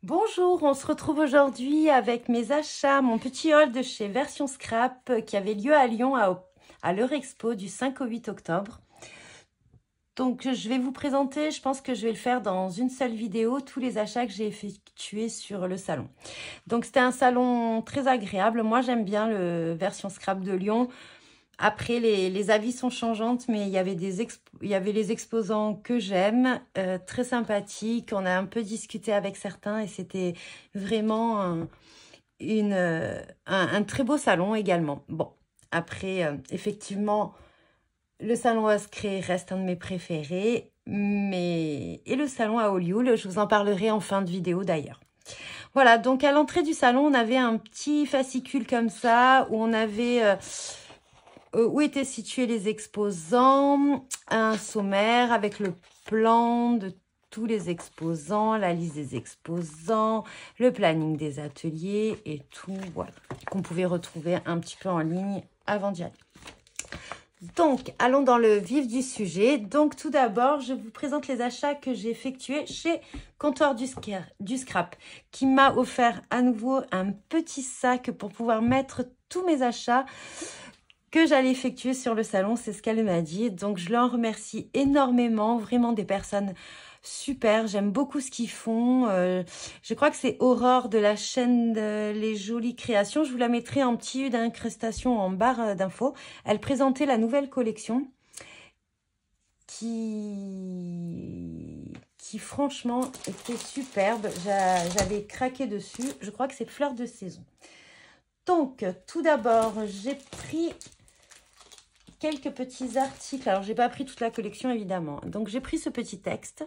Bonjour, on se retrouve aujourd'hui avec mes achats, mon petit haul de chez Version Scrap qui avait lieu à Lyon à l'Eurexpo du 5 au 8 octobre. Donc je vais vous présenter, je pense que je vais le faire dans une seule vidéo, tous les achats que j'ai effectués sur le salon. Donc c'était un salon très agréable, moi j'aime bien le Version Scrap de Lyon. Après, les avis sont changeantes, mais il y avait les exposants que j'aime, très sympathiques. On a un peu discuté avec certains et c'était vraiment un très beau salon également. Bon, après, effectivement, le salon Oscré reste un de mes préférés, et le salon à Olioul, je vous en parlerai en fin de vidéo d'ailleurs. Voilà, donc à l'entrée du salon, on avait un petit fascicule comme ça, où on avait... où étaient situés les exposants, un sommaire avec le plan de tous les exposants, la liste des exposants, le planning des ateliers et tout, voilà, qu'on pouvait retrouver un petit peu en ligne avant d'y aller. Donc, allons dans le vif du sujet. Donc, tout d'abord, je vous présente les achats que j'ai effectués chez Comptoir du Scrap, qui m'a offert à nouveau un petit sac pour pouvoir mettre tous mes achats que j'allais effectuer sur le salon, c'est ce qu'elle m'a dit. Donc, je leur remercie énormément, vraiment des personnes super. J'aime beaucoup ce qu'ils font. Je crois que c'est Aurore de la chaîne Les Jolies Créations. Je vous la mettrai en petit U d'incrustation en barre d'infos. Elle présentait la nouvelle collection qui franchement était superbe. J'avais craqué dessus. Je crois que c'est Fleur de saison. Donc, tout d'abord, j'ai pris quelques petits articles. Alors, j'ai pas pris toute la collection, évidemment. Donc, j'ai pris ce petit texte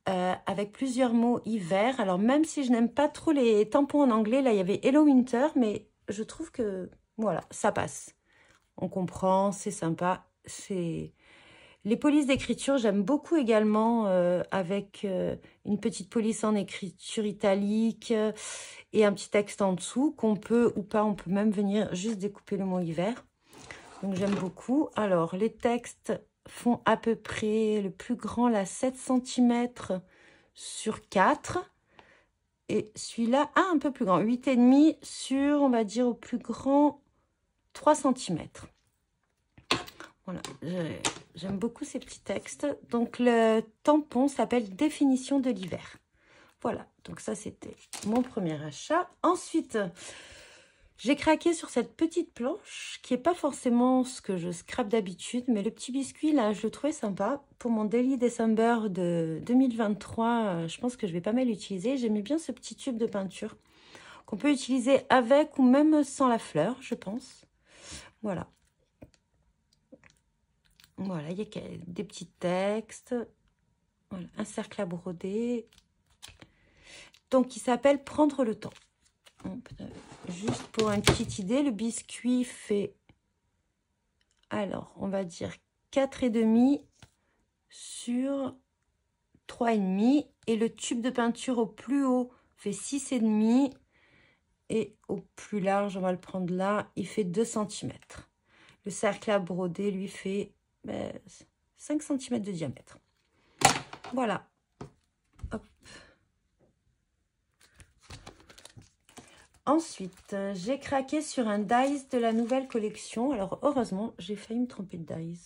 avec plusieurs mots hiver. Alors, même si je n'aime pas trop les tampons en anglais, là, il y avait Hello Winter, mais je trouve que, voilà, ça passe. On comprend, c'est sympa. C'est... Les polices d'écriture, j'aime beaucoup également avec une petite police en écriture italique et un petit texte en dessous qu'on peut ou pas, on peut même venir juste découper le mot hiver. Donc, j'aime beaucoup. Alors, les textes font à peu près, le plus grand, là, 7 cm sur 4. Et celui-là, un peu plus grand, 8,5 sur, on va dire, au plus grand, 3 cm. Voilà, j'aime beaucoup ces petits textes. Donc, le tampon s'appelle Définition de l'hiver. Voilà, donc ça, c'était mon premier achat. Ensuite... j'ai craqué sur cette petite planche qui n'est pas forcément ce que je scrape d'habitude, mais le petit biscuit, là, je le trouvais sympa. Pour mon Daily December de 2023, je pense que je vais pas mal l'utiliser. J'aimais bien ce petit tube de peinture qu'on peut utiliser avec ou même sans la fleur, je pense. Voilà. Voilà, il y a des petits textes. Voilà, un cercle à broder. Donc, il s'appelle « Prendre le temps ». Juste pour une petite idée, le biscuit fait, alors, on va dire 4,5 sur 3,5. Et le tube de peinture au plus haut fait 6,5. Et au plus large, on va le prendre là, il fait 2 cm. Le cercle à broder, lui, fait 5 cm de diamètre. Voilà. Hop. Ensuite, j'ai craqué sur un dies de la nouvelle collection. Alors, heureusement, j'ai failli me tromper de dies.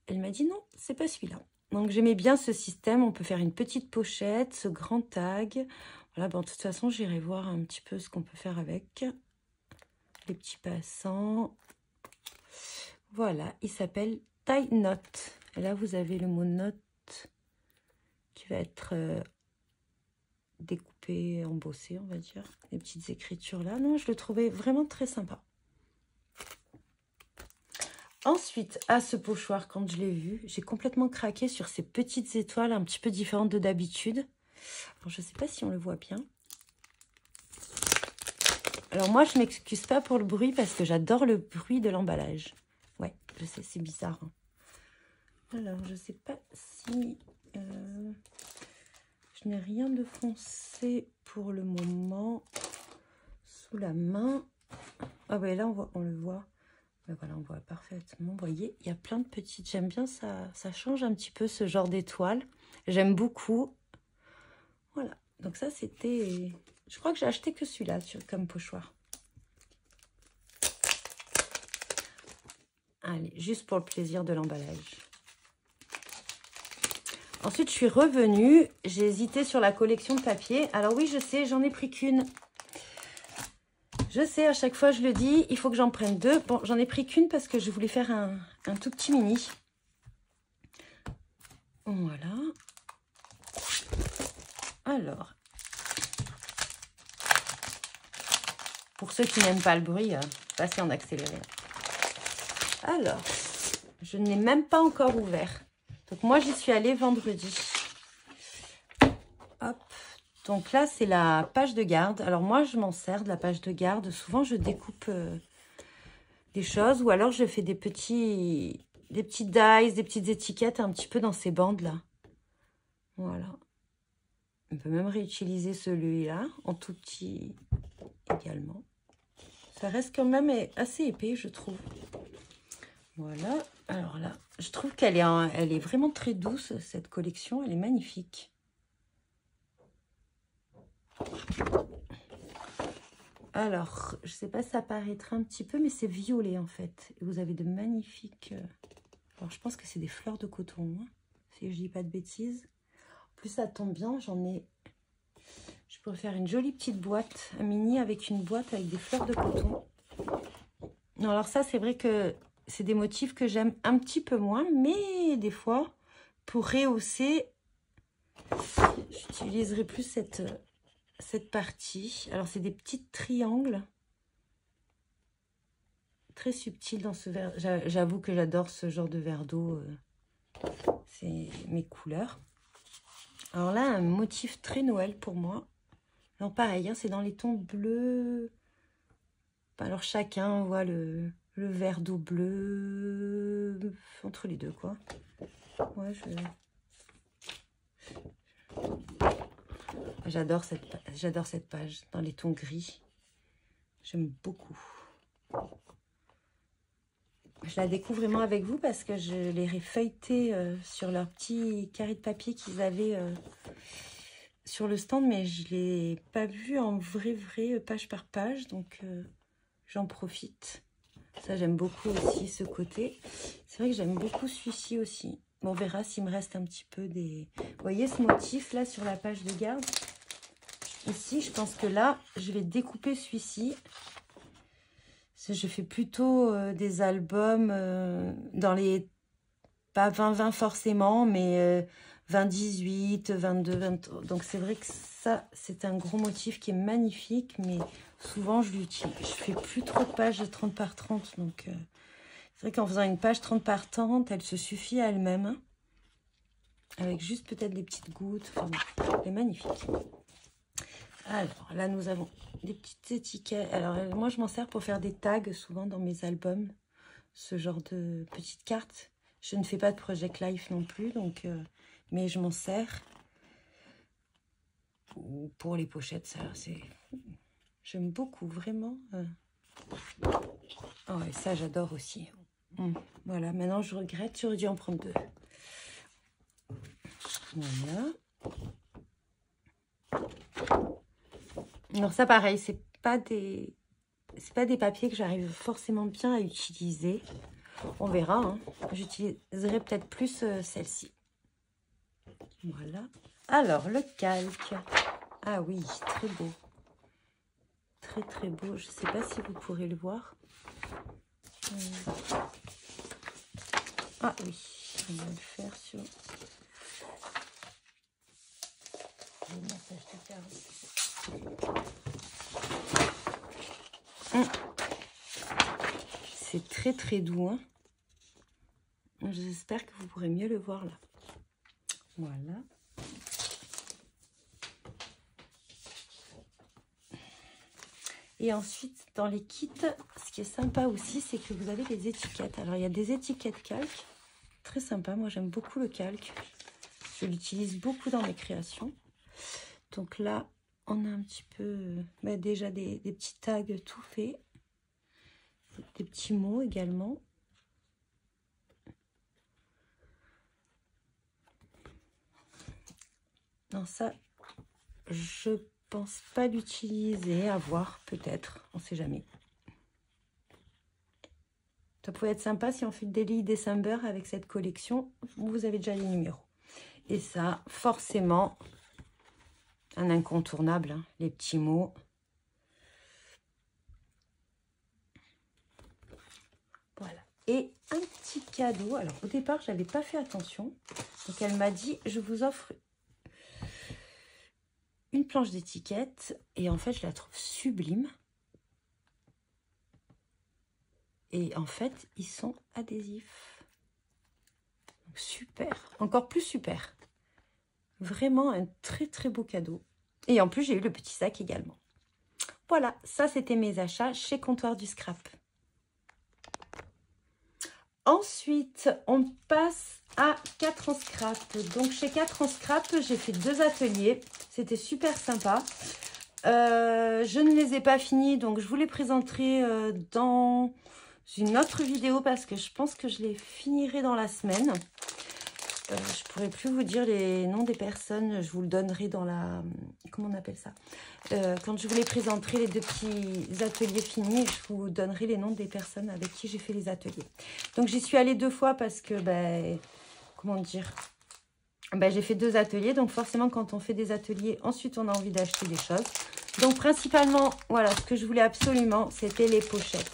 Elle m'a dit non, c'est pas celui-là. Donc, j'aimais bien ce système. On peut faire une petite pochette, ce grand tag. Voilà, bon, de toute façon, j'irai voir un petit peu ce qu'on peut faire avec. Les petits passants. Voilà, il s'appelle Tie Note. Et là, vous avez le mot note qui va être... découpé, embossé, on va dire. Les petites écritures là. Non, je le trouvais vraiment très sympa. Ensuite, à ce pochoir, quand je l'ai vu, j'ai complètement craqué sur ces petites étoiles un petit peu différentes de d'habitude. Alors, je ne sais pas si on le voit bien. Alors, moi, je ne m'excuse pas pour le bruit parce que j'adore le bruit de l'emballage. Ouais, je sais, c'est bizarre. Hein. Alors, je ne sais pas si... je n'ai rien de foncé pour le moment sous la main. Ah ouais, là, on le voit. Mais voilà, on voit parfaitement. Vous voyez, il y a plein de petites... J'aime bien ça. Ça change un petit peu ce genre d'étoiles. J'aime beaucoup. Voilà. Donc ça, c'était... Je crois que j'ai acheté que celui-là comme pochoir. Allez, juste pour le plaisir de l'emballage. Ensuite, je suis revenue. J'ai hésité sur la collection de papier. Alors oui, je sais, j'en ai pris qu'une. Je sais, à chaque fois, je le dis, il faut que j'en prenne deux. Bon, j'en ai pris qu'une parce que je voulais faire un tout petit mini. Voilà. Alors, pour ceux qui n'aiment pas le bruit, passez en accéléré. Alors, je n'ai même pas encore ouvert. Donc, moi, j'y suis allée vendredi. Hop. Donc là, c'est la page de garde. Alors, moi, je m'en sers de la page de garde. Souvent, je découpe des choses ou alors je fais des petits dies, des petites étiquettes un petit peu dans ces bandes-là. Voilà. On peut même réutiliser celui-là en tout petit également. Ça reste quand même assez épais, je trouve. Voilà. Alors là, je trouve qu'elle est vraiment très douce, cette collection. Elle est magnifique. Alors, je ne sais pas si ça paraîtra un petit peu, mais c'est violet en fait. Et vous avez de magnifiques... Alors, je pense que c'est des fleurs de coton, hein, si je dis pas de bêtises. En plus, ça tombe bien, j'en ai... Je pourrais faire une jolie petite boîte, un mini avec une boîte avec des fleurs de coton. Non, alors ça, c'est vrai que c'est des motifs que j'aime un petit peu moins, mais des fois, pour rehausser, j'utiliserai plus cette partie. Alors, c'est des petits triangles très subtils dans ce verre. J'avoue que j'adore ce genre de verre d'eau. C'est mes couleurs. Alors là, un motif très Noël pour moi. Alors pareil, hein, c'est dans les tons bleus. Alors chacun voit le verre d'eau bleu entre les deux, quoi. Ouais, j'adore cette page dans les tons gris. J'aime beaucoup. Je la découvre vraiment avec vous parce que je les ai feuilletés sur leur petit carré de papier qu'ils avaient sur le stand, mais je ne l'ai pas vu en vrai page par page, donc j'en profite. Ça, j'aime beaucoup aussi ce côté. C'est vrai que j'aime beaucoup celui-ci aussi. Bon, on verra s'il me reste un petit peu des... Vous voyez ce motif là sur la page de garde? Ici, je pense que là, je vais découper celui-ci. Je fais plutôt des albums dans les... Pas 20-20 forcément, mais 20-18, 22-23. Donc, c'est vrai que ça, c'est un gros motif qui est magnifique, mais souvent, je l'utilise. Je fais plus trop de pages de 30 par 30. Donc, c'est vrai qu'en faisant une page 30 par 30, elle se suffit à elle-même. Hein, avec juste peut-être des petites gouttes. Enfin, elle est magnifique. Alors, là, nous avons des petites étiquettes. Alors, moi, je m'en sers pour faire des tags, souvent, dans mes albums. Ce genre de petites cartes. Je ne fais pas de Project Life non plus, donc, mais je m'en sers. Pour les pochettes, ça, c'est... J'aime beaucoup, vraiment. Oh, et ça, j'adore aussi. Voilà, maintenant, je regrette. J'aurais dû en prendre deux. Voilà. Alors ça, pareil, c'est pas des papiers que j'arrive forcément bien à utiliser. On verra. Hein. J'utiliserai peut-être plus celle-ci. Voilà. Alors, le calque. Ah oui, très beau. Très, très beau. Je ne sais pas si vous pourrez le voir. Ah oui, on va le faire sur... Le massage de garde. C'est très, très doux. Hein. J'espère que vous pourrez mieux le voir là. Voilà. Et ensuite, dans les kits, ce qui est sympa aussi, c'est que vous avez des étiquettes. Alors, il y a des étiquettes calque. Très sympa. Moi, j'aime beaucoup le calque. Je l'utilise beaucoup dans mes créations. Donc là, on a un petit peu... déjà des petits tags tout faits. Des petits mots également. Non, ça, je pense pas l'utiliser, à voir peut-être, on sait jamais. Ça pourrait être sympa si on fait le Daily December avec cette collection. Vous avez déjà les numéros. Et ça, forcément, un incontournable, hein, les petits mots. Voilà. Et un petit cadeau. Alors, au départ, je n'avais pas fait attention. Donc, elle m'a dit, je vous offre une planche d'étiquette. Et en fait, je la trouve sublime. Et en fait, ils sont adhésifs. Donc, super. Encore plus super. Vraiment un très, très beau cadeau. Et en plus, j'ai eu le petit sac également. Voilà, ça, c'était mes achats chez Comptoir du Scrap. Ensuite, on passe à 4 en scrap. Donc, chez 4 en scrap, j'ai fait 2 ateliers. C'était super sympa. Je ne les ai pas finis, donc je vous les présenterai dans une autre vidéo parce que je pense que je les finirai dans la semaine. Je ne pourrai plus vous dire les noms des personnes. Je vous le donnerai dans la... Comment on appelle ça, quand je vous les présenterai, les 2 petits ateliers finis, je vous donnerai les noms des personnes avec qui j'ai fait les ateliers. Donc, j'y suis allée 2 fois parce que, comment dire, j'ai fait 2 ateliers. Donc, forcément, quand on fait des ateliers, ensuite, on a envie d'acheter des choses. Donc, principalement, voilà, ce que je voulais absolument, c'était les pochettes.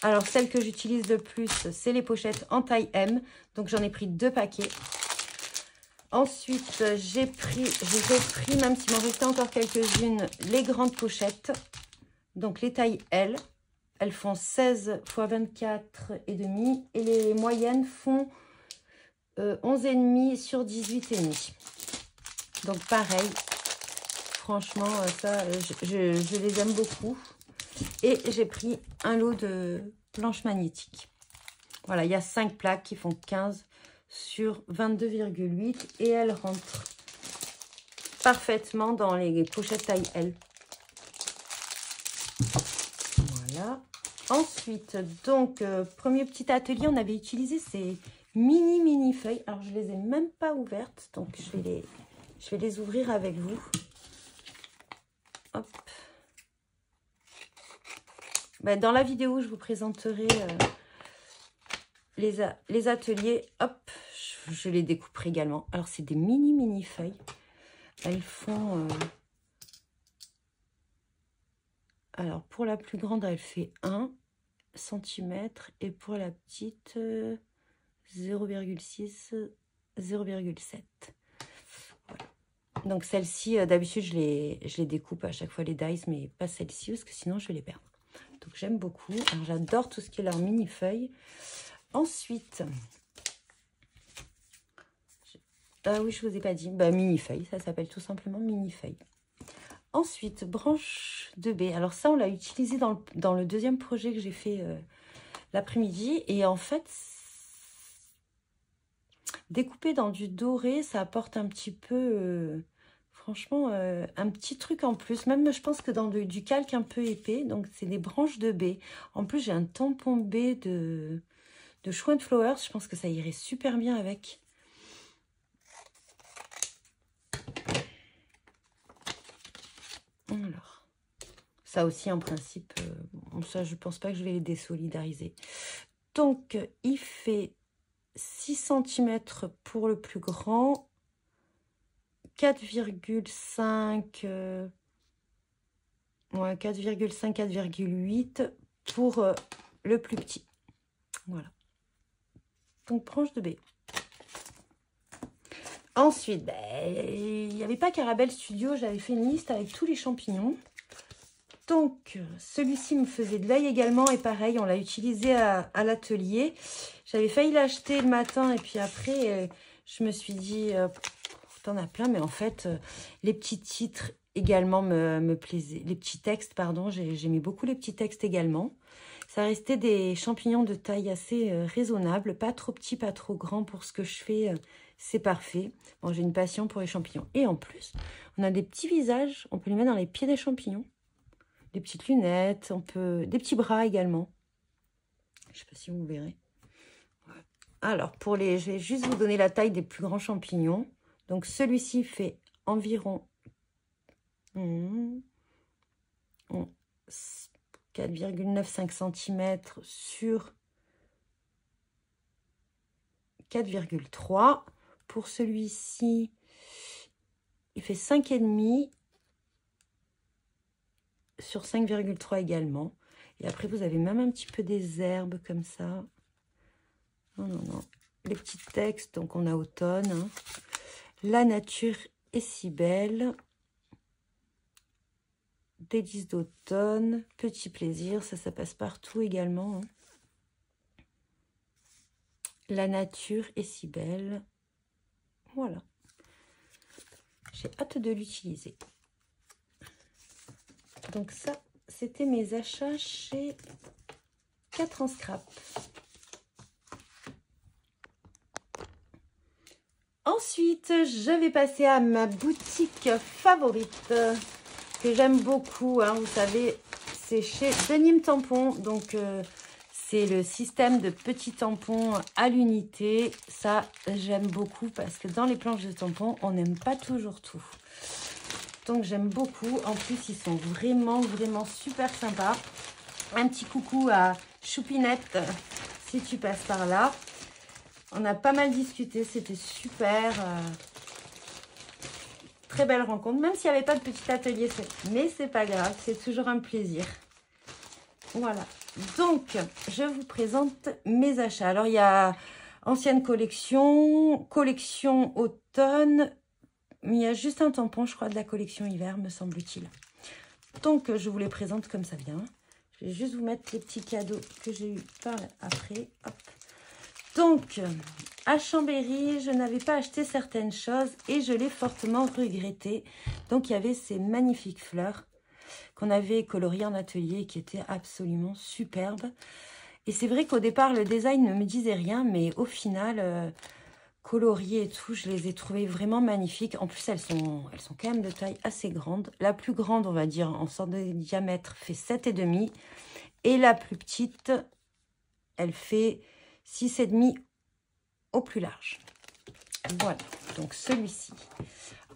Alors, celles que j'utilise le plus, c'est les pochettes en taille M. Donc, j'en ai pris 2 paquets. Ensuite, j'ai repris, même s'il m'en restait encore quelques-unes, les grandes pochettes. Donc, les tailles L. Elles font 16 x 24,5. Et les moyennes font 11,5 sur 18,5. Donc, pareil. Franchement, ça, je les aime beaucoup. Et j'ai pris un lot de planches magnétiques. Voilà, il y a 5 plaques qui font 15 sur 22,8 et elles rentrent parfaitement dans les pochettes taille L. Voilà. Ensuite, donc, premier petit atelier, on avait utilisé ces mini feuilles. Alors, je les ai même pas ouvertes, donc je vais les ouvrir avec vous. Hop. Dans la vidéo, je vous présenterai les ateliers. Hop, je les découperai également. Alors, c'est des mini feuilles. Elles font... alors, pour la plus grande, elle fait 1 cm. Et pour la petite, 0,6, 0,7. Voilà. Donc, celle-ci, d'habitude, je les découpe à chaque fois les dies, mais pas celle-ci, parce que sinon, je vais les perdre. Donc, j'aime beaucoup. Alors, j'adore tout ce qui est leur mini-feuilles. Ensuite, ah oui, je ne vous ai pas dit, mini-feuille, ça s'appelle tout simplement mini-feuille. Ensuite, branche de baie. Alors ça, on l'a utilisé dans le deuxième projet que j'ai fait l'après-midi. Et en fait, découpé dans du doré, ça apporte un petit peu, franchement, un petit truc en plus. Même, je pense que dans du calque un peu épais. Donc, c'est des branches de baie. En plus, j'ai un tampon baie de Schwant Flowers. Je pense que ça irait super bien avec. Alors, ça aussi, en principe, ça, je pense pas que je vais les désolidariser. Donc, il fait 6 cm pour le plus grand, 4,5, 4,8 pour le plus petit. Voilà. Donc, branche de baie. Ensuite, il n'y avait pas Carabelle Studio, j'avais fait une liste avec tous les champignons. Donc, celui-ci me faisait de l'œil également. Et pareil, on l'a utilisé à l'atelier. J'avais failli l'acheter le matin. Et puis après, je me suis dit, t'en as plein. Mais en fait, les petits titres également me plaisaient. Les petits textes, pardon. J'aimais beaucoup les petits textes également. Ça restait des champignons de taille assez raisonnable. Pas trop petits, pas trop grands pour ce que je fais. C'est parfait. Bon, j'ai une passion pour les champignons. Et en plus, on a des petits visages. On peut les mettre dans les pieds des champignons. Des petites lunettes, des petits bras également. Je ne sais pas si vous verrez. Alors, je vais juste vous donner la taille des plus grands champignons. Donc, celui-ci fait environ 4,95 cm sur 4,3. Pour celui-ci, il fait 5,5 sur 5,3 également. Et après, vous avez même un petit peu des herbes comme ça. Non, non, non. Les petits textes, donc on a automne. Hein. La nature est si belle. Délices d'automne. Petit plaisir, ça passe partout également. Hein. La nature est si belle. Voilà. J'ai hâte de l'utiliser. Donc ça, c'était mes achats chez 4 en scrap. Ensuite, je vais passer à ma boutique favorite que j'aime beaucoup. Hein, vous savez, c'est chez Denim Tampon. Donc, c'est le système de petits tampons à l'unité. Ça, j'aime beaucoup parce que dans les planches de tampons, on n'aime pas toujours tout. Donc, j'aime beaucoup. En plus, ils sont vraiment, vraiment super sympas. Un petit coucou à Choupinette, si tu passes par là. On a pas mal discuté, c'était super. Très belle rencontre, même s'il n'y avait pas de petit atelier. Mais c'est pas grave, c'est toujours un plaisir. Voilà. Donc, je vous présente mes achats. Alors, il y a ancienne collection, collection automne. Mais il y a juste un tampon, je crois, de la collection hiver, me semble-t-il. Donc, je vous les présente comme ça vient. Je vais juste vous mettre les petits cadeaux que j'ai eu par après. Hop. Donc, à Chambéry, je n'avais pas acheté certaines choses et je l'ai fortement regretté. Donc, il y avait ces magnifiques fleurs qu'on avait coloriées en atelier qui étaient absolument superbes. Et c'est vrai qu'au départ, le design ne me disait rien, mais au final, coloriées et tout, je les ai trouvées vraiment magnifiques. En plus, elles sont quand même de taille assez grande. La plus grande, on va dire, en sorte de diamètre, fait 7,5. Et la plus petite, elle fait 6,5 au plus large. Voilà, donc celui-ci.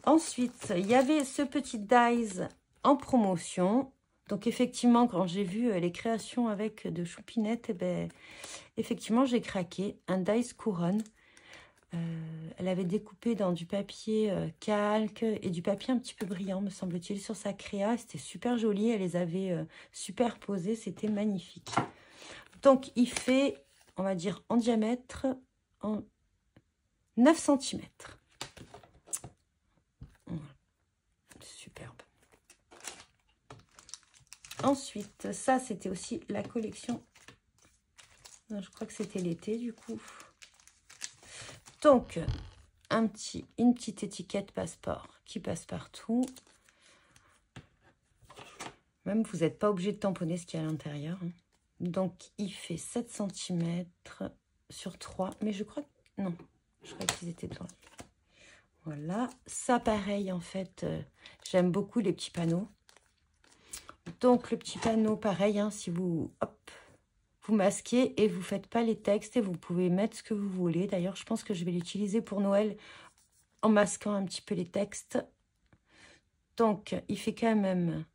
Ensuite, il y avait ce petit dies en promotion. Donc effectivement, quand j'ai vu les créations avec de Choupinette, eh ben, effectivement, j'ai craqué. Un dies couronne. Elle avait découpé dans du papier calque et du papier un petit peu brillant, me semble-t-il, sur sa créa. C'était super joli. Elle les avait superposées. C'était magnifique. Donc, il fait, on va dire, en diamètre, en 9 cm. Voilà. Superbe. Ensuite, ça, c'était aussi la collection. Non, je crois que c'était l'été, du coup. Donc, une petite étiquette passeport qui passe partout. Même, vous n'êtes pas obligé de tamponner ce qu'il y a à l'intérieur. Hein. Donc, il fait 7 cm sur 3. Mais je crois que... Non, je crois qu'ils étaient tournés. Voilà. Ça, pareil, en fait, j'aime beaucoup les petits panneaux. Donc, le petit panneau, pareil, hein, si vous... Hop, vous masquez et vous ne faites pas les textes. Et vous pouvez mettre ce que vous voulez. D'ailleurs, je pense que je vais l'utiliser pour Noël en masquant un petit peu les textes. Donc, il fait quand même...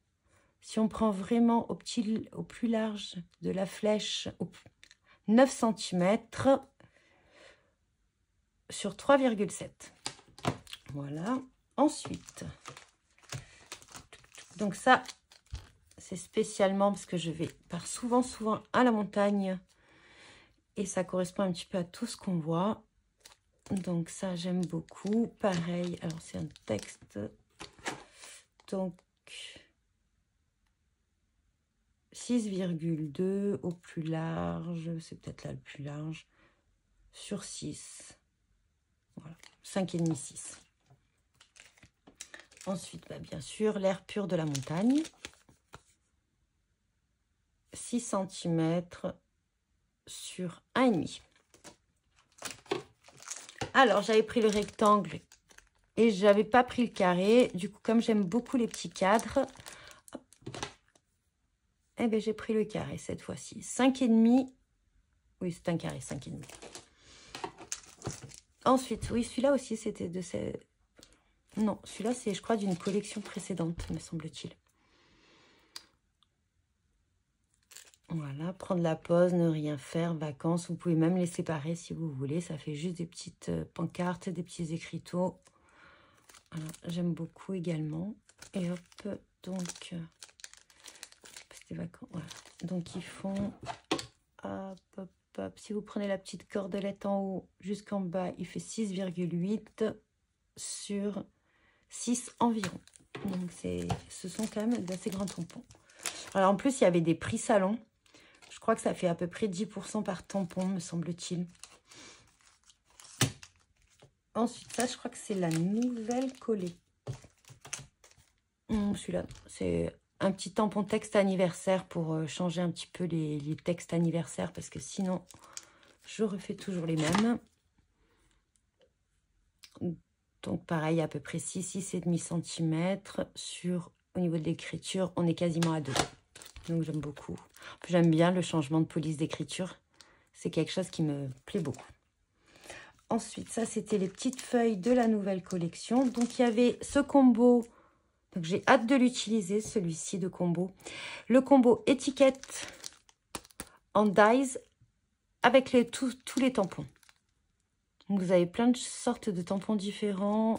Si on prend vraiment au plus large de la flèche, 9 cm sur 3,7. Voilà. Ensuite, donc ça, c'est spécialement parce que je pars souvent à la montagne. Et ça correspond un petit peu à tout ce qu'on voit. Donc ça, j'aime beaucoup. Pareil, alors c'est un texte. Donc... 6,2 au plus large, c'est peut-être là le plus large, sur 6. Voilà, 5,5, 6. Ensuite, bah, bien sûr, l'air pur de la montagne. 6 cm sur 1,5. Alors, j'avais pris le rectangle et je n'avais pas pris le carré. Du coup, comme j'aime beaucoup les petits cadres... Eh bien, j'ai pris le carré cette fois-ci. 5,5. Oui, c'est un carré, 5,5. Ensuite, oui, celui-là aussi, c'était de ces... Non, celui-là, c'est, je crois, d'une collection précédente, me semble-t-il. Voilà, prendre la pause, ne rien faire, vacances. Vous pouvez même les séparer si vous voulez. Ça fait juste des petites pancartes, des petits écriteaux. J'aime beaucoup également. Et hop, donc, c'était vacances. Voilà. Donc, ils font, hop, hop, hop. Si vous prenez la petite cordelette en haut jusqu'en bas, il fait 6,8 sur 6 environ. Donc, ce sont quand même d'assez grands tampons. Alors, en plus, il y avait des prix salon. Je crois que ça fait à peu près 10% par tampon, me semble-t-il. Ensuite, ça, je crois que c'est la nouvelle collée. Celui-là, c'est un petit tampon texte anniversaire pour changer un petit peu les textes anniversaires parce que sinon, je refais toujours les mêmes. Donc, pareil, à peu près 6,5 cm sur, au niveau de l'écriture, on est quasiment à 2. Donc, j'aime beaucoup. J'aime bien le changement de police d'écriture. C'est quelque chose qui me plaît beaucoup. Ensuite, ça, c'était les petites feuilles de la nouvelle collection. Donc, il y avait ce combo. Donc, j'ai hâte de l'utiliser, celui-ci de combo. Le combo étiquette en dies avec tous les tampons. Donc, vous avez plein de sortes de tampons différents.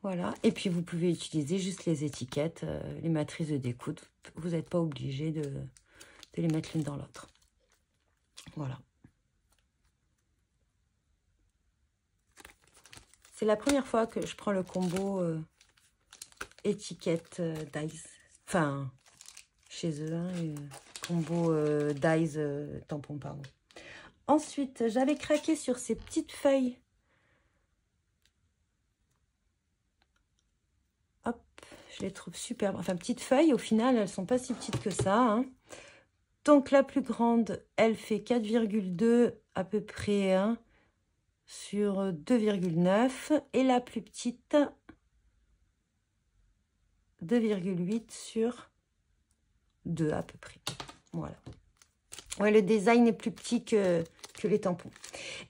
Voilà. Et puis, vous pouvez utiliser juste les étiquettes, les matrices de découpe. Vous n'êtes pas obligé de les mettre l'une dans l'autre. Voilà. C'est la première fois que je prends le combo étiquette dies. Enfin, chez eux, hein, combo dies tampon, pardon. Ensuite, j'avais craqué sur ces petites feuilles. Hop, je les trouve superbes. Enfin, petites feuilles, au final, elles ne sont pas si petites que ça. Hein. Donc, la plus grande, elle fait 4,2 à peu près hein, sur 2,9. Et la plus petite, 2,8 sur 2 à peu près. Voilà. Ouais, le design est plus petit que les tampons.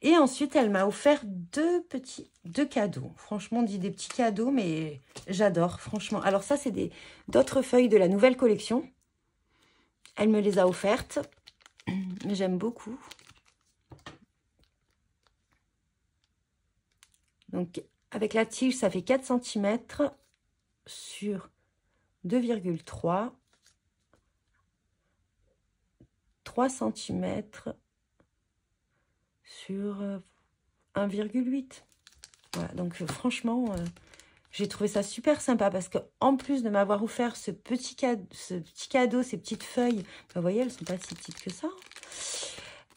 Et ensuite, elle m'a offert deux cadeaux. Franchement, on dit des petits cadeaux, mais j'adore, franchement. Alors ça, c'est d'autres feuilles de la nouvelle collection. Elle me les a offertes. J'aime beaucoup. Donc, avec la tige, ça fait 4 cm sur 2,3. 3 cm sur 1,8. Voilà, donc franchement, j'ai trouvé ça super sympa parce que en plus de m'avoir offert ce petit cadeau, ces petites feuilles, vous voyez, elles ne sont pas si petites que ça.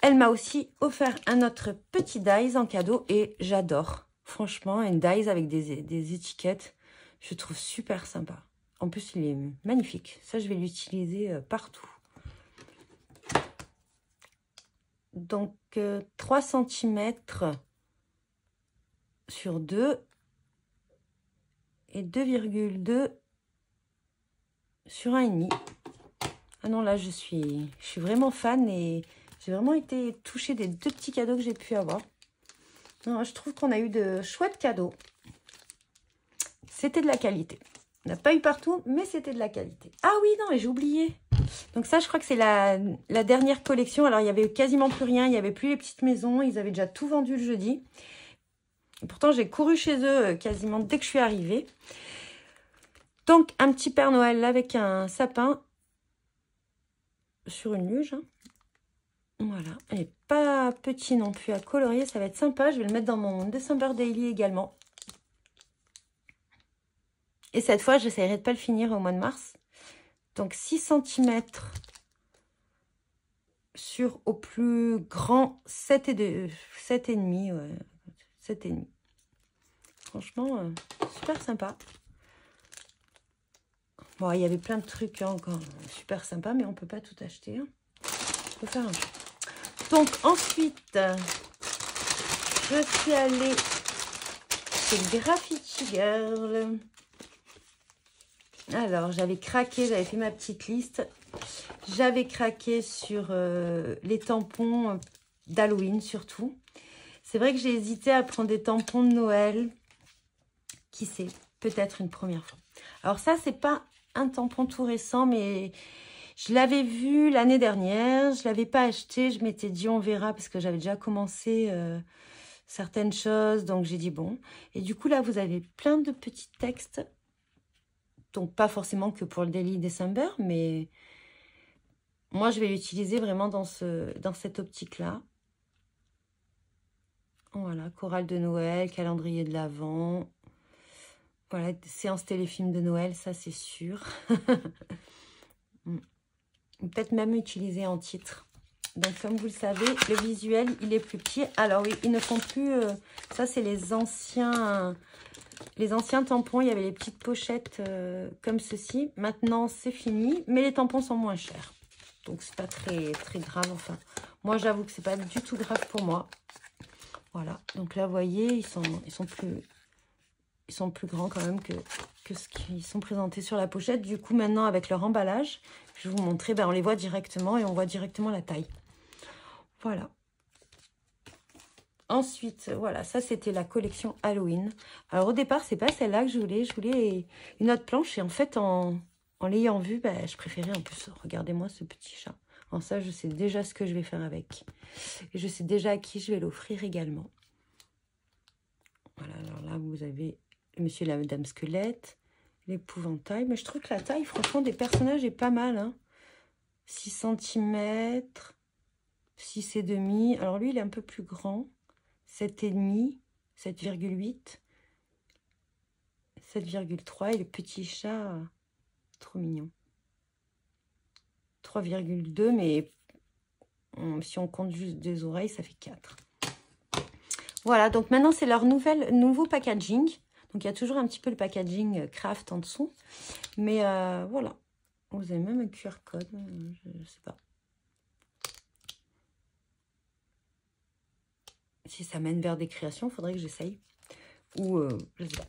Elle m'a aussi offert un autre petit dies en cadeau et j'adore. Franchement, une dies avec des étiquettes, je trouve super sympa. En plus, il est magnifique. Ça, je vais l'utiliser partout. Donc, 3 cm sur 2 et 2,2 sur 1,5. Ah non, là, je suis vraiment fan et j'ai vraiment été touchée des deux petits cadeaux que j'ai pu avoir. Non, je trouve qu'on a eu de chouettes cadeaux. C'était de la qualité. On n'a pas eu partout, mais c'était de la qualité. Ah oui, non, et j'ai oublié. Donc ça, je crois que c'est la dernière collection. Alors, il n'y avait quasiment plus rien. Il n'y avait plus les petites maisons. Ils avaient déjà tout vendu le jeudi. Et pourtant, j'ai couru chez eux quasiment dès que je suis arrivée. Donc, un petit Père Noël avec un sapin sur une luge. Voilà. Elle n'est pas petit non plus à colorier. Ça va être sympa. Je vais le mettre dans mon December Daily également. Et cette fois, j'essaierai de ne pas le finir au mois de mars. Donc, 6 cm sur au plus grand 7,5. Ouais, 7,5. Franchement, super sympa. Bon, il y avait plein de trucs hein, encore super sympa, mais on ne peut pas tout acheter. Hein. Il faut faire un choix. Donc, ensuite, je suis allée chez Graffiti Girl. Alors, j'avais craqué, j'avais fait ma petite liste. J'avais craqué sur les tampons d'Halloween surtout. C'est vrai que j'ai hésité à prendre des tampons de Noël Qui sait, peut-être une première fois. Alors ça, c'est pas un tampon tout récent, mais je l'avais vu l'année dernière. Je l'avais pas acheté. Je m'étais dit, on verra, parce que j'avais déjà commencé certaines choses. Donc, j'ai dit, bon. Et du coup, là, vous avez plein de petits textes. Donc, pas forcément que pour le Daily December, mais moi, je vais l'utiliser vraiment dans cette optique-là. Voilà, chorale de Noël, calendrier de l'Avent. Voilà, séance téléfilm de Noël, ça c'est sûr. Peut-être même utiliser en titre. Donc comme vous le savez, le visuel, il est plus petit. Alors oui, ils ne font plus... ça, c'est les anciens tampons. Il y avait les petites pochettes comme ceci. Maintenant, c'est fini. Mais les tampons sont moins chers. Donc, c'est pas très, très grave. Enfin, moi, j'avoue que c'est pas du tout grave pour moi. Voilà. Donc là, vous voyez, ils sont plus grands quand même que ce qui sont présentés sur la pochette. Du coup, maintenant, avec leur emballage, je vais vous montrer, ben, on les voit directement et on voit directement la taille. Voilà. Ensuite, voilà, ça, c'était la collection Halloween. Alors, au départ, c'est pas celle-là que je voulais. Je voulais une autre planche. Et en fait, en l'ayant vue, ben, je préférais en plus. Regardez-moi ce petit chat. En ça, je sais déjà ce que je vais faire avec. Et je sais déjà à qui je vais l'offrir également. Voilà, alors là, vous avez le monsieur et la madame squelette, l'épouvantail. Mais je trouve que la taille, franchement, des personnages est pas mal. Hein. 6 cm, 6,5. Alors lui, il est un peu plus grand. 7,5, 7,8, 7,3. Et le petit chat, trop mignon. 3,2, mais si on compte juste des oreilles, ça fait 4. Voilà, donc maintenant, c'est leur nouveau packaging. Donc, il y a toujours un petit peu le packaging craft en dessous. Mais voilà. Vous avez même un QR code. Je ne sais pas. Si ça mène vers des créations, il faudrait que j'essaye. Ou, je ne sais pas.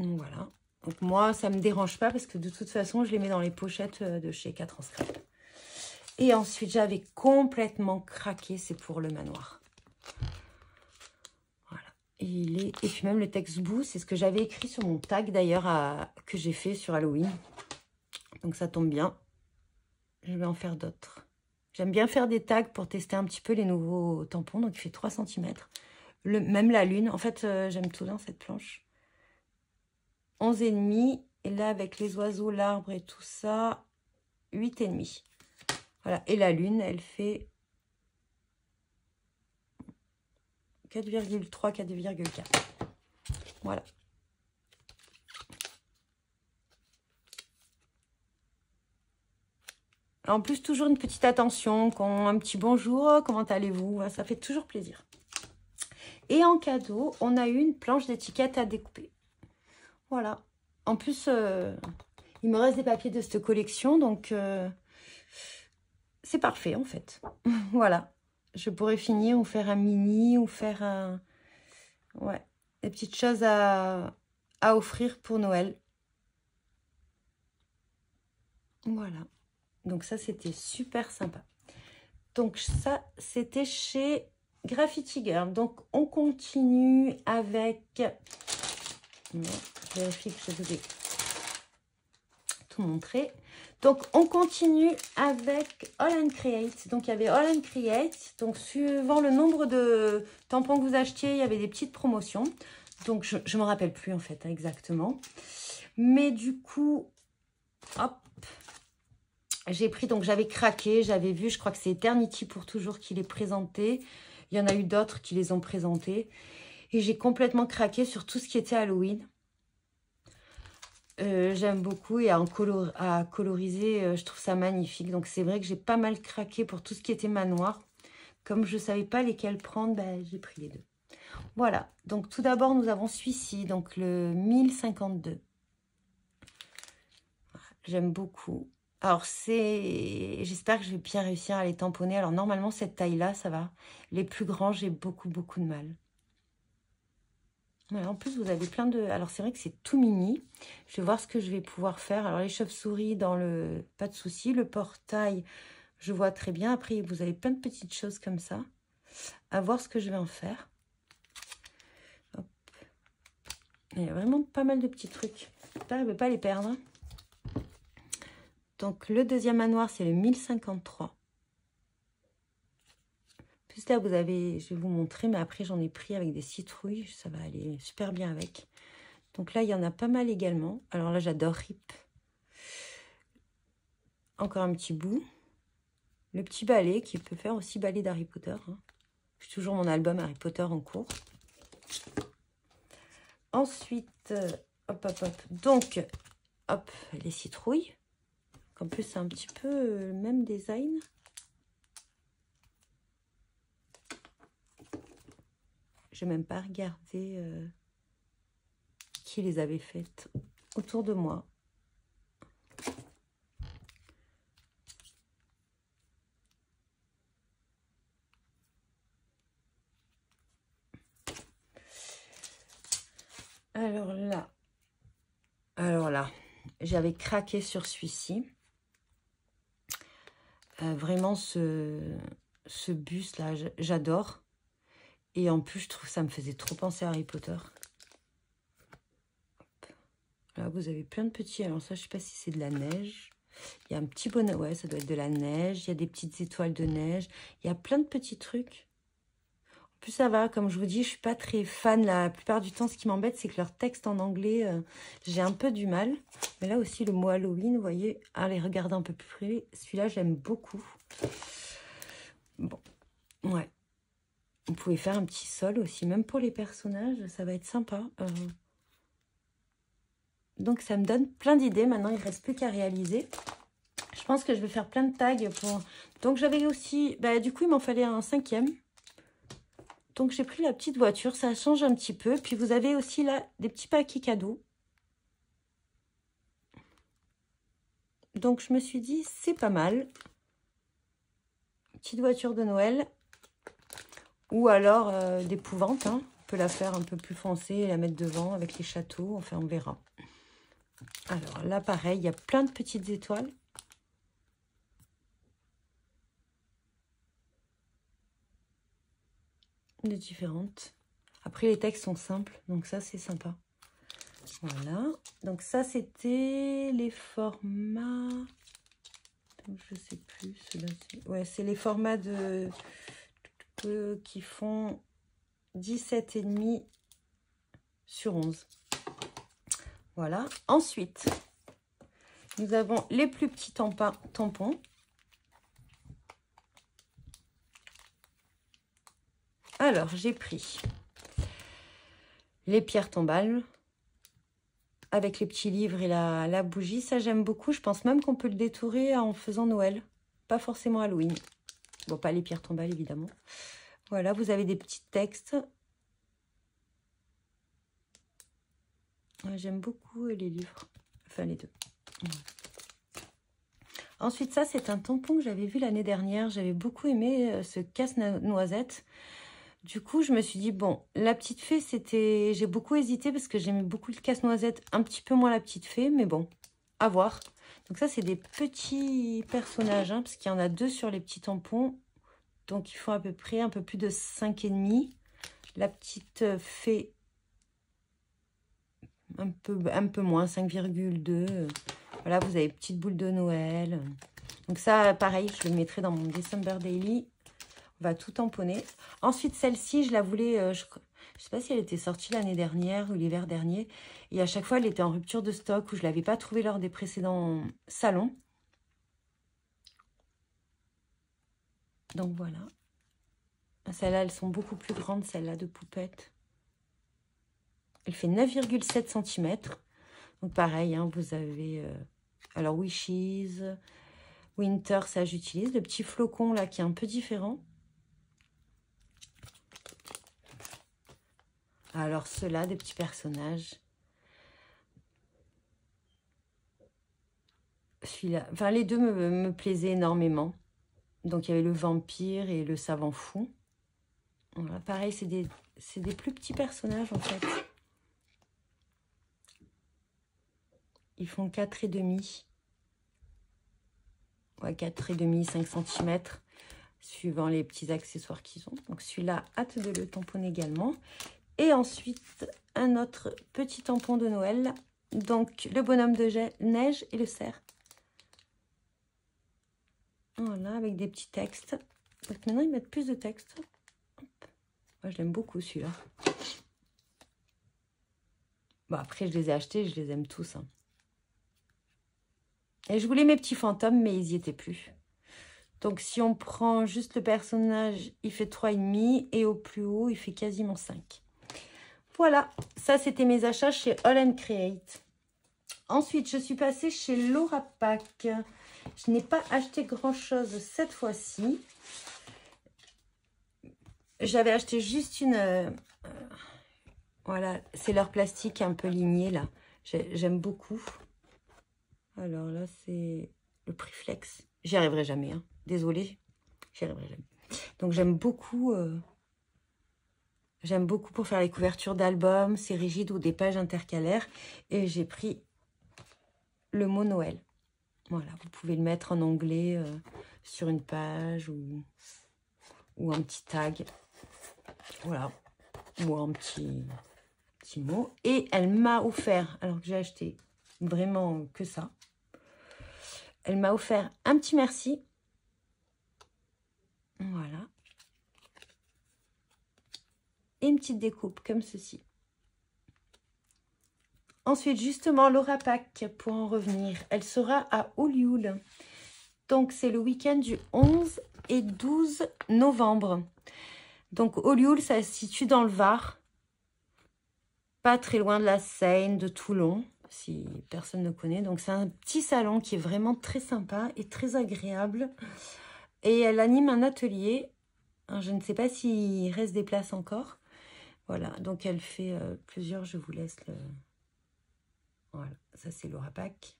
Donc, voilà. Donc, moi, ça ne me dérange pas parce que de toute façon, je les mets dans les pochettes de chez 4 en scrap. Et ensuite, j'avais complètement craqué. C'est pour le manoir. Et puis même le texte bout, c'est ce que j'avais écrit sur mon tag d'ailleurs que j'ai fait sur Halloween. Donc ça tombe bien. Je vais en faire d'autres. J'aime bien faire des tags pour tester un petit peu les nouveaux tampons. Donc il fait 3 cm. Même la lune. En fait, j'aime tout dans cette planche. 11,5. Et là, avec les oiseaux, l'arbre et tout ça, 8,5. Voilà. Et la lune, elle fait 4,3, 4,4. Voilà. En plus, toujours une petite attention, un petit bonjour, comment allez-vous? Ça fait toujours plaisir. Et en cadeau, on a eu une planche d'étiquette à découper. Voilà. En plus, il me reste des papiers de cette collection, donc c'est parfait en fait. Voilà. Je pourrais finir ou faire un mini ou faire un... Ouais, des petites choses à offrir pour Noël. Voilà. Donc ça, c'était super sympa. Donc ça, c'était chez Graffiti Girl. Donc on continue avec... Non, je vérifie que je vous ai tout montré. Donc on continue avec All and Create. Donc il y avait All and Create. Donc suivant le nombre de tampons que vous achetiez, il y avait des petites promotions. Donc je ne me rappelle plus en fait exactement. Mais du coup, hop. J'ai pris, donc j'avais craqué, j'avais vu, je crois que c'est Eternity pour toujours qui les présentait. Il y en a eu d'autres qui les ont présentés. Et j'ai complètement craqué sur tout ce qui était Halloween. J'aime beaucoup et à coloriser, je trouve ça magnifique. Donc c'est vrai que j'ai pas mal craqué pour tout ce qui était manoir. Comme je ne savais pas lesquels prendre, ben, j'ai pris les deux. Voilà, donc tout d'abord nous avons celui-ci, donc le 1052. J'aime beaucoup. Alors, j'espère que je vais bien réussir à les tamponner. Alors, normalement, cette taille-là, ça va. Les plus grands, j'ai beaucoup, beaucoup de mal. Ouais, en plus, vous avez plein de... Alors, c'est vrai que c'est tout mini. Je vais voir ce que je vais pouvoir faire. Alors, les chauves-souris, pas de souci. Le portail, je vois très bien. Après, vous avez plein de petites choses comme ça. À voir ce que je vais en faire. Hop. Il y a vraiment pas mal de petits trucs. J'espère ne vais pas les perdre. Donc, le deuxième manoir, c'est le 1053. Plus là, vous avez, je vais vous montrer, mais après, j'en ai pris avec des citrouilles. Ça va aller super bien avec. Donc là, il y en a pas mal également. Alors là, j'adore Rip. Encore un petit bout. Le petit balai, qui peut faire aussi balai d'Harry Potter. Hein. J'ai toujours mon album Harry Potter en cours. Ensuite, hop, hop, hop. Donc, hop, les citrouilles. En plus, c'est un petit peu le même design. Je n'ai même pas regardé qui les avait faites autour de moi. Alors là, j'avais craqué sur celui-ci. Vraiment, ce buste-là, j'adore. Et en plus, je trouve que ça me faisait trop penser à Harry Potter. Hop. Là, vous avez plein de petits... Alors ça, je ne sais pas si c'est de la neige. Il y a un petit bonnet. Ouais, ça doit être de la neige. Il y a des petites étoiles de neige. Il y a plein de petits trucs. En plus, ça va. Comme je vous dis, je ne suis pas très fan. La plupart du temps, ce qui m'embête, c'est que leur texte en anglais, j'ai un peu du mal. Mais là aussi, le mot Halloween, vous voyez, allez regarder un peu plus près. Celui-là, j'aime beaucoup. Bon, ouais. Vous pouvez faire un petit sol aussi, même pour les personnages, ça va être sympa. Donc, ça me donne plein d'idées. Maintenant, il ne reste plus qu'à réaliser. Je pense que je vais faire plein de tags pour... Donc, j'avais aussi... Bah, du coup, il m'en fallait un 5e. Donc, j'ai pris la petite voiture. Ça change un petit peu. Puis, vous avez aussi là des petits paquets cadeaux. Donc, je me suis dit, c'est pas mal. Petite voiture de Noël. Ou alors d'épouvante. Hein. On peut la faire un peu plus foncée et la mettre devant avec les châteaux. Enfin, on verra. Alors là, pareil, il y a plein de petites étoiles. De différentes. Après, les textes sont simples, donc ça, c'est sympa. Voilà. Donc ça, c'était les formats... Je sais plus. Ouais, c'est les formats de... qui font 17,5 sur 11. Voilà. Ensuite, nous avons les plus petits tampons. Alors, j'ai pris les pierres tombales avec les petits livres et la bougie. Ça, j'aime beaucoup. Je pense même qu'on peut le détourer en faisant Noël. Pas forcément Halloween. Bon, pas les pierres tombales, évidemment. Voilà, vous avez des petits textes. J'aime beaucoup les livres. Enfin, les deux. Ensuite, ça, c'est un tampon que j'avais vu l'année dernière. J'avais beaucoup aimé ce casse-noisette. Du coup, je me suis dit, bon, la petite fée, c'était... J'ai beaucoup hésité parce que j'aimais beaucoup le casse-noisette, un petit peu moins la petite fée, mais bon, à voir. Donc ça, c'est des petits personnages, hein, parce qu'il y en a 2 sur les petits tampons. Donc, ils font à peu près un peu plus de 5,5. La petite fée, un peu moins, 5,2. Voilà, vous avez petite boule de Noël. Donc ça, pareil, je le mettrai dans mon December Daily. On va tout tamponner. Ensuite, celle-ci, je la voulais... je ne sais pas si elle était sortie l'année dernière ou l'hiver dernier. Et à chaque fois, elle était en rupture de stock ou je ne l'avais pas trouvée lors des précédents salons. Donc voilà. Celles-là, elles sont beaucoup plus grandes, celle-là de poupette. Elle fait 9,7 cm. Donc pareil, hein, vous avez... alors, Wishes, Winter, ça j'utilise. Le petit flocon là qui est un peu différent. Alors, ceux-là, des petits personnages. Celui-là, enfin, les deux me plaisaient énormément. Donc, il y avait le vampire et le savant fou. Voilà, pareil, c'est des plus petits personnages, en fait. Ils font 4,5. Ouais, 4,5, 5 cm. Suivant les petits accessoires qu'ils ont. Donc, celui-là, hâte de le tamponner également. Et ensuite, un autre petit tampon de Noël. Donc, le bonhomme de neige et le cerf. Voilà, avec des petits textes. Donc, maintenant, ils mettent plus de textes. Hop. Moi, je l'aime beaucoup, celui-là. Bon, après, je les ai achetés, je les aime tous. Hein. Et je voulais mes petits fantômes, mais ils n'y étaient plus. Donc, si on prend juste le personnage, il fait 3,5 et au plus haut, il fait quasiment 5. Voilà, ça, c'était mes achats chez All & Create. Ensuite, je suis passée chez Laura Pack. Je n'ai pas acheté grand-chose cette fois-ci. J'avais acheté juste une... voilà, c'est leur plastique un peu ligné, là. J'aime beaucoup. Alors là, c'est le prix Flex. J'y arriverai jamais, hein. Désolée, j'y arriverai jamais. Donc, j'aime beaucoup pour faire les couvertures d'albums, c'est rigide ou des pages intercalaires. Et j'ai pris le mot Noël. Voilà, vous pouvez le mettre en onglet sur une page ou un petit tag. Voilà, ou un petit mot. Et elle m'a offert, alors que j'ai acheté vraiment que ça, elle m'a offert un petit merci. Voilà. Et une petite découpe comme ceci. Ensuite, justement, Laura Pack, pour en revenir, elle sera à Olioul. Donc, c'est le week-end du 11 et 12 novembre. Donc, Olioul, ça se situe dans le Var. Pas très loin de la Seine, de Toulon, si personne ne connaît. Donc, c'est un petit salon qui est vraiment très sympa et très agréable. Et elle anime un atelier. Je ne sais pas s'il reste des places encore. Voilà, donc elle fait plusieurs, je vous laisse le... Voilà, ça c'est Laura Pack.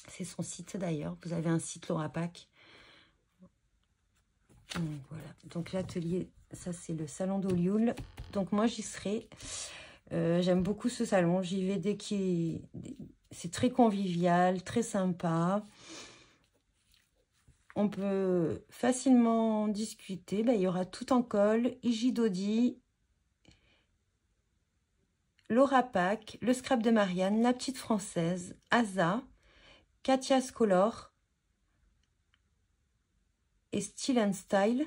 C'est son site d'ailleurs. Vous avez un site Laura Pack. Donc voilà, donc l'atelier, ça c'est le salon d'Olioul. Donc moi j'y serai. J'aime beaucoup ce salon. J'y vais dès qu'il... C'est très convivial, très sympa. On peut facilement discuter. Ben, il y aura tout en colle, Iji Dodi, Laura Pack, le scrap de Marianne, la petite française, Asa, Katia Scolor et Style and Style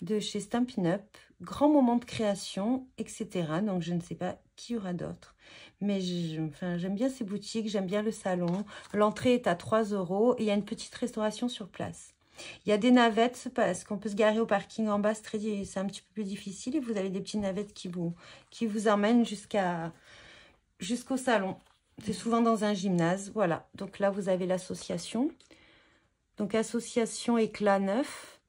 de chez Stampin' Up. Grand moment de création, etc. Donc, je ne sais pas qui y aura d'autres. Mais j'aime bien ces boutiques, j'aime bien le salon. L'entrée est à 3 € et il y a une petite restauration sur place. Il y a des navettes parce qu'on peut se garer au parking en bas, c'est un petit peu plus difficile. Et vous avez des petites navettes qui vous emmènent jusqu'au salon. C'est souvent dans un gymnase. Voilà, donc là, vous avez l'association. Donc, association Éclat Neuf.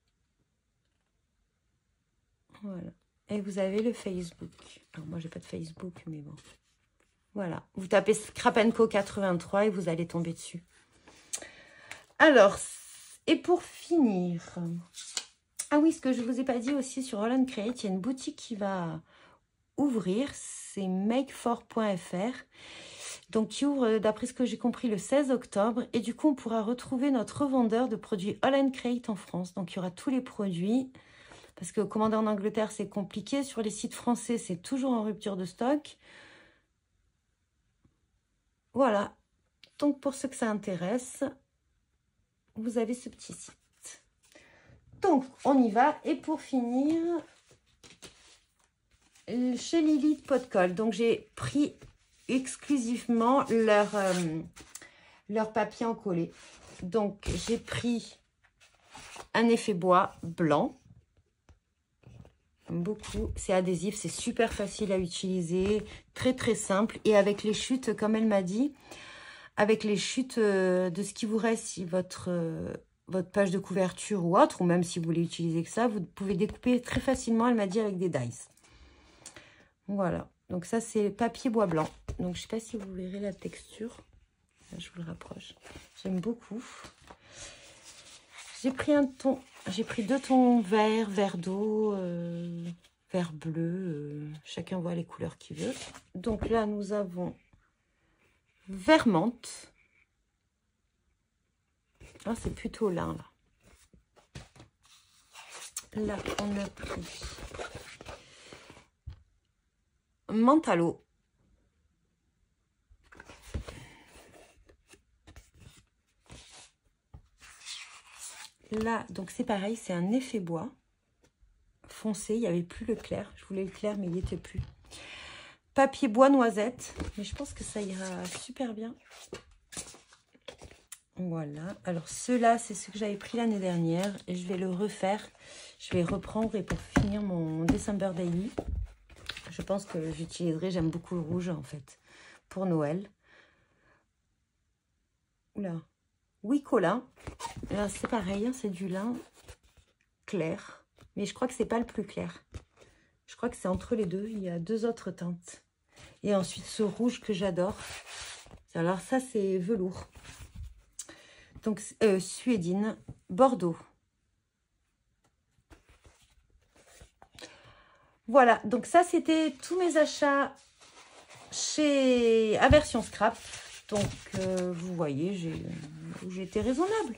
Voilà. Et vous avez le Facebook. Alors, moi, j'ai pas de Facebook, mais bon. Voilà. Vous tapez Scrap & Co 83 et vous allez tomber dessus. Alors, et pour finir... Ah oui, ce que je ne vous ai pas dit aussi sur All & Create, il y a une boutique qui va ouvrir. C'est make4.fr. Donc, qui ouvre, d'après ce que j'ai compris, le 16 octobre. Et du coup, on pourra retrouver notre revendeur de produits All & Create en France. Donc, il y aura tous les produits. Parce que commander en Angleterre, c'est compliqué. Sur les sites français, c'est toujours en rupture de stock. Voilà. Donc, pour ceux que ça intéresse, vous avez ce petit site. Donc, on y va. Et pour finir, chez Lily Pot-Colle. Donc, j'ai pris exclusivement leur papier en collé. Donc, j'ai pris un effet bois blanc. Beaucoup. C'est adhésif, c'est super facile à utiliser. Très, très simple. Et avec les chutes, comme elle m'a dit, avec les chutes de ce qui vous reste, si votre page de couverture ou autre, ou même si vous voulez utiliser que ça, vous pouvez découper très facilement, elle m'a dit, avec des dies. Voilà. Donc ça, c'est papier bois blanc. Donc, je ne sais pas si vous verrez la texture. Là, je vous le rapproche. J'aime beaucoup. J'ai pris deux tons vert, vert d'eau, vert bleu. Chacun voit les couleurs qu'il veut. Donc là, nous avons vert menthe. Ah, c'est plutôt lin, là. Là, on a pris Mentalo. Là, donc c'est pareil, c'est un effet bois foncé. Il n'y avait plus le clair. Je voulais le clair, mais il n'y était plus. Papier bois noisette. Mais je pense que ça ira super bien. Voilà. Alors, ceux-là, c'est ceux que j'avais pris l'année dernière. Et je vais le refaire. Je vais reprendre et pour finir mon December Daily. Je pense que j'utiliserai, j'aime beaucoup le rouge en fait, pour Noël. Oula. Wicola. Là, c'est pareil, hein, c'est du lin clair. Mais je crois que c'est pas le plus clair. Je crois que c'est entre les deux. Il y a deux autres teintes. Et ensuite, ce rouge que j'adore. Alors ça, c'est velours. Donc, Suédine, Bordeaux. Voilà, donc ça, c'était tous mes achats chez Aversion Scrap. Donc, vous voyez, j'ai été raisonnable.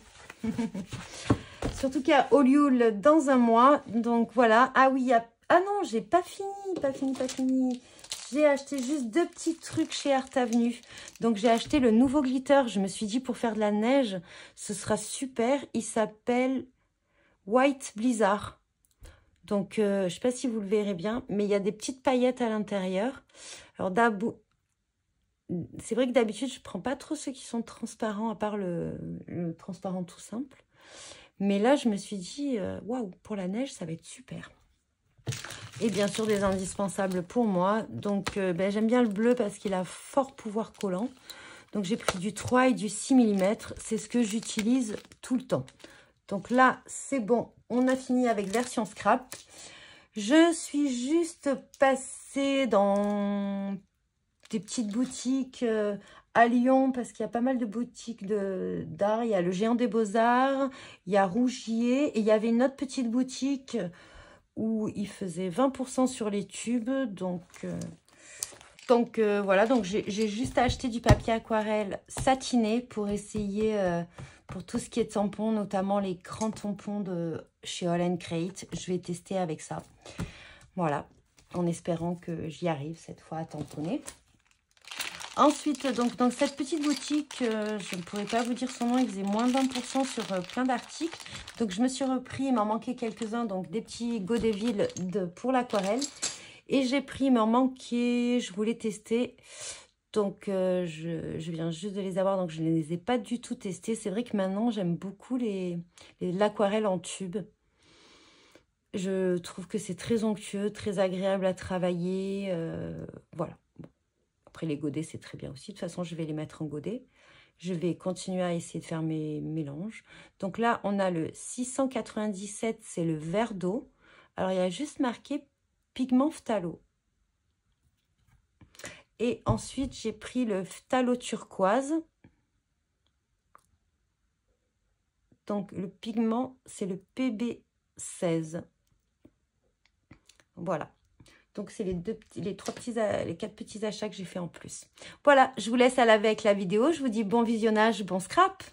Surtout qu'il y a Olioul dans un mois. Donc, voilà. Ah oui, il y a... Ah non, j'ai pas fini. J'ai acheté juste 2 petits trucs chez Art Avenue. Donc, j'ai acheté le nouveau glitter. Je me suis dit, pour faire de la neige, ce sera super. Il s'appelle White Blizzard. Donc, je ne sais pas si vous le verrez bien, mais il y a des petites paillettes à l'intérieur. Alors, c'est vrai que d'habitude, je ne prends pas trop ceux qui sont transparents, à part le transparent tout simple. Mais là, je me suis dit, waouh, pour la neige, ça va être super. Et bien sûr, des indispensables pour moi. Donc, j'aime bien le bleu parce qu'il a fort pouvoir collant. Donc, j'ai pris du 3 et du 6 mm. C'est ce que j'utilise tout le temps. Donc là, c'est bon. On a fini avec Version Scrap. Je suis juste passée dans des petites boutiques à Lyon parce qu'il y a pas mal de boutiques d'art. Il y a le Géant des Beaux-Arts, il y a Rougier et il y avait une autre petite boutique où il faisait 20% sur les tubes. Donc voilà, donc j'ai juste acheté du papier aquarelle satiné pour essayer... pour tout ce qui est tampons, notamment les grands tampons de chez All & Create, je vais tester avec ça. Voilà, en espérant que j'y arrive cette fois à tamponner. Ensuite, donc dans cette petite boutique, je ne pourrais pas vous dire son nom, il faisait moins de 20% sur plein d'articles. Donc je me suis repris, il m'en manquait quelques-uns, donc des petits Godeville pour l'aquarelle. Et j'ai pris, il m'en manquait, je voulais tester... Donc, je viens juste de les avoir, donc je ne les ai pas du tout testés. C'est vrai que maintenant, j'aime beaucoup l'aquarelle en tube. Je trouve que c'est très onctueux, très agréable à travailler. Voilà. Bon. Après, les godets, c'est très bien aussi. De toute façon, je vais les mettre en godet. Je vais continuer à essayer de faire mes mélanges. Donc là, on a le 697, c'est le vert d'eau. Alors, il y a juste marqué pigment phthalo. Et ensuite, j'ai pris le phthalo turquoise. Donc, le pigment, c'est le PB16. Voilà. Donc, c'est les 4 petits achats que j'ai fait en plus. Voilà, je vous laisse à la avec la vidéo. Je vous dis bon visionnage, bon scrap.